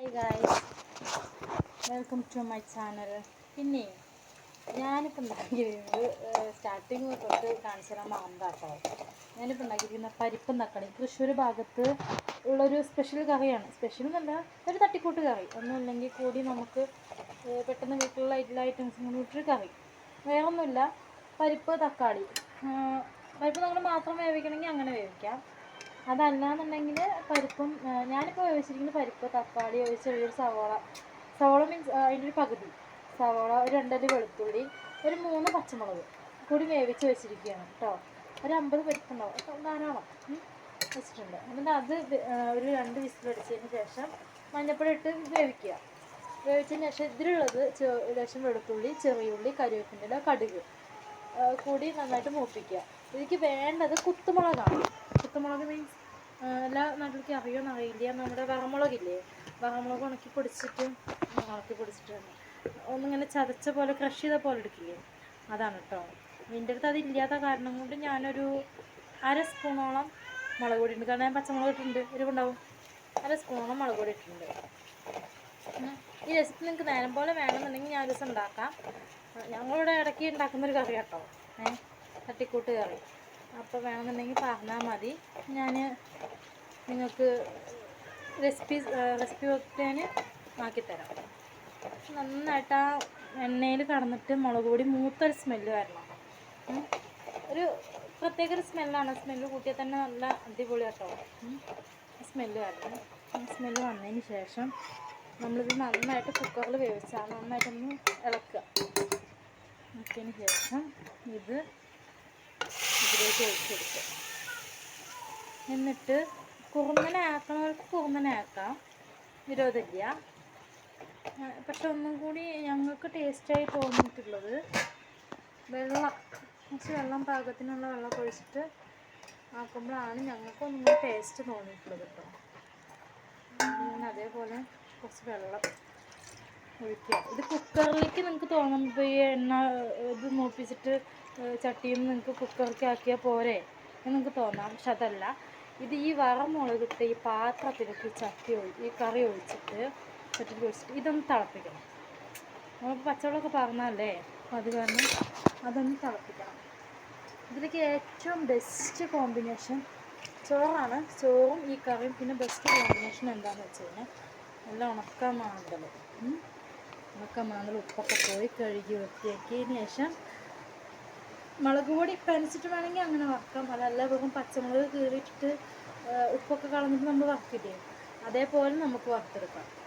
Hi guys, welcome to my channel. പിന്നെ ഞാനിപ്പോൾ ഉണ്ടാക്കിയിരിക്കുന്നത് സ്റ്റാർട്ടിങ് തൊട്ട് കാണിച്ചു തരാൻ മറന്നാട്ടോ. ഞാനിപ്പോൾ ഉണ്ടാക്കിയിരിക്കുന്ന പരിപ്പും തക്കാളി തൃശ്ശൂർ ഭാഗത്ത് ഉള്ളൊരു സ്പെഷ്യൽ കറിയാണ്. സ്പെഷ്യൽ എന്നല്ല, ഒരു തട്ടിക്കൂട്ട് കറി. ഒന്നുമില്ലെങ്കിൽ കൂടി നമുക്ക് പെട്ടെന്ന് വീട്ടിലുള്ള എല്ലാ ഐറ്റംസും കൂടി ഇട്ടൊരു കറി. വേറൊന്നുമില്ല, പരിപ്പ് തക്കാളി. പരിപ്പ് നമ്മൾ മാത്രം വേവിക്കണമെങ്കിൽ അങ്ങനെ വേവിക്കാം. അതല്ലാന്നുണ്ടെങ്കിൽ പരിപ്പും ഞാനിപ്പോൾ വേവിച്ചിരിക്കുന്ന പരിപ്പ് തക്കാളി ഒരു ചെറിയൊരു സവോള മീൻസ് അതിൻ്റെ ഒരു പകുതി സവോള, ഒരു 2 അല്ലി വെളുത്തുള്ളി, ഒരു 3 പച്ചമുളക് കൂടി വേവിച്ച് വെച്ചിരിക്കുകയാണ് കേട്ടോ. ഒരു 50 പരിപ്പുണ്ടാവും, അപ്പോൾ ധാരാളം വെച്ചിട്ടുണ്ട്. എന്നിട്ട് അത് ഒരു 2 വിസിലടിച്ചതിന് ശേഷം മഞ്ഞൾപ്പൊടി ഇട്ട് വേവിക്കുക. വേവിച്ചതിന് ശേഷം ഇതിലുള്ളത് ലേശം വെളുത്തുള്ളി, ചെറിയുള്ളി, കരിവേപ്പില, കടുക് കൂടി നന്നായിട്ട് മൂപ്പിക്കുക. ഇതിലേക്ക് വേണ്ടത് കുത്തുമുളകാണ്. കുത്തുമുളക് മീൻസ് എല്ലാ നാട്ടിലേക്ക് അറിയുമെന്ന് അറിയില്ല, നമ്മുടെ വറമുളകില്ലേ, വറമുളക് ഉണക്കി പൊടിച്ചിട്ട് ഒന്നിങ്ങനെ ചതച്ച പോലെ ക്രഷ് ചെയ്ത പോലെ എടുക്കില്ലേ, അതാണ് കേട്ടോ. എൻ്റെ അടുത്ത് അതില്ലാത്ത കാരണം കൊണ്ട് ഞാനൊരു 1/2 സ്പൂണോളം മുളക് പൊടി ഉണ്ട്. കാരണം ഞാൻ പച്ചമുളക് ഇട്ടിട്ടുണ്ട്, എരിവുണ്ടാവും. 1/2 സ്പൂണോളം മുളക് പൊടി ഇട്ടിട്ടുണ്ട്. ഈ റെസിപ്പി നിങ്ങൾക്ക് നേരം പോലെ വേണമെന്നുണ്ടെങ്കിൽ ഞാൻ ഒരു ദിവസം ഉണ്ടാക്കാം. ഞങ്ങളിവിടെ ഇടയ്ക്ക് ഉണ്ടാക്കുന്നൊരു കറി കേട്ടോ, തട്ടിക്കൂട്ട് കറി. അപ്പോൾ വേണമെന്നുണ്ടെങ്കിൽ പറഞ്ഞാൽ മതി, ഞാൻ നിങ്ങൾക്ക് റെസിപ്പി ഒക്കെ ഞാൻ ആക്കിത്തരാം. നന്നായിട്ട് ആ എണ്ണയിൽ കടന്നിട്ട് മുളക് പൊടി മൂത്തൊരു സ്മെല്ല് വരണം. ഒരു പ്രത്യേക ഒരു സ്മെല്ലാണ്. സ്മെല്ല് കൂട്ടിയാൽ തന്നെ നല്ല അടിപൊളി കേട്ടോ. സ്മെല്ല് വരണം. സ്മെല്ല് വന്നതിന് ശേഷം നമ്മളിത് നന്നായിട്ട് കുക്കറിൽ വേവിച്ചാൽ നന്നായിട്ടൊന്ന് ഇളക്കുക. ഇളക്കിയതിന് ശേഷം ഇതിലേക്ക് ഒഴിച്ചെടുക്കുക. എന്നിട്ട് കുറുന്നനെ ആക്കണവർക്ക് കുറുന്നനെ ആക്കാം, വിരോധമില്ല. പക്ഷെ ഒന്നും കൂടി ഞങ്ങൾക്ക് ടേസ്റ്റായി തോന്നിയിട്ടുള്ളത് കുറച്ച് വെള്ളം പാകത്തിനുള്ള വെള്ളം ഒഴിച്ചിട്ട് ആക്കുമ്പോഴാണ് ഞങ്ങൾക്ക് ഒന്നും കൂടി ടേസ്റ്റ് തോന്നിയിട്ടുള്ളത് കേട്ടോ. അങ്ങനെ അതേപോലെ കുറച്ച് വെള്ളം ഒഴിക്കുക. ഇത് കുക്കറിലേക്ക് നിങ്ങൾക്ക് തോന്നുമ്പോൾ ഈ എണ്ണ ഇത് മൂപ്പിച്ചിട്ട് ചട്ടിയിൽ നിന്ന് നിങ്ങൾക്ക് കുക്കറിലേക്ക് ആക്കിയാൽ പോരെ എന്ന് നിങ്ങൾക്ക് തോന്നാം. പക്ഷെ അതല്ല, ഇത് ഈ വറമുളകിട്ട് ഈ പാത്രത്തിലേക്ക് ഈ കറി ഒഴിച്ചിട്ട് ചട്ടിയിൽ ഒഴിച്ചിട്ട് ഇതൊന്ന് തിളപ്പിക്കണം. നമുക്ക് പച്ചവെള്ളമൊക്കെ പറഞ്ഞല്ലേ, അത് കാരണം അതൊന്ന് തിളപ്പിക്കണം. ഇതിലേക്ക് ഏറ്റവും ബെസ്റ്റ് കോമ്പിനേഷൻ ചോറാണ്. ചോറും ഈ കറിയും. പിന്നെ ബെസ്റ്റ് കോമ്പിനേഷൻ എന്താണെന്ന് വെച്ച് കഴിഞ്ഞാൽ നല്ല ഉണക്കമാന്തൽ ഉപ്പൊക്കെ പോയി കഴുകി വൃത്തിയാക്കിയതിന് ശേഷം മുളക് പൊടി പെനച്ചിട്ട് വേണമെങ്കിൽ അങ്ങനെ വറക്കാം. അതല്ല വെറും പച്ചമുളക് കീറിയിട്ടിട്ട് ഉപ്പൊക്കെ കളഞ്ഞിട്ട് നമ്മൾ വറക്കില്ലേ, അതേപോലെ നമുക്ക് വറുത്തെടുക്കാം.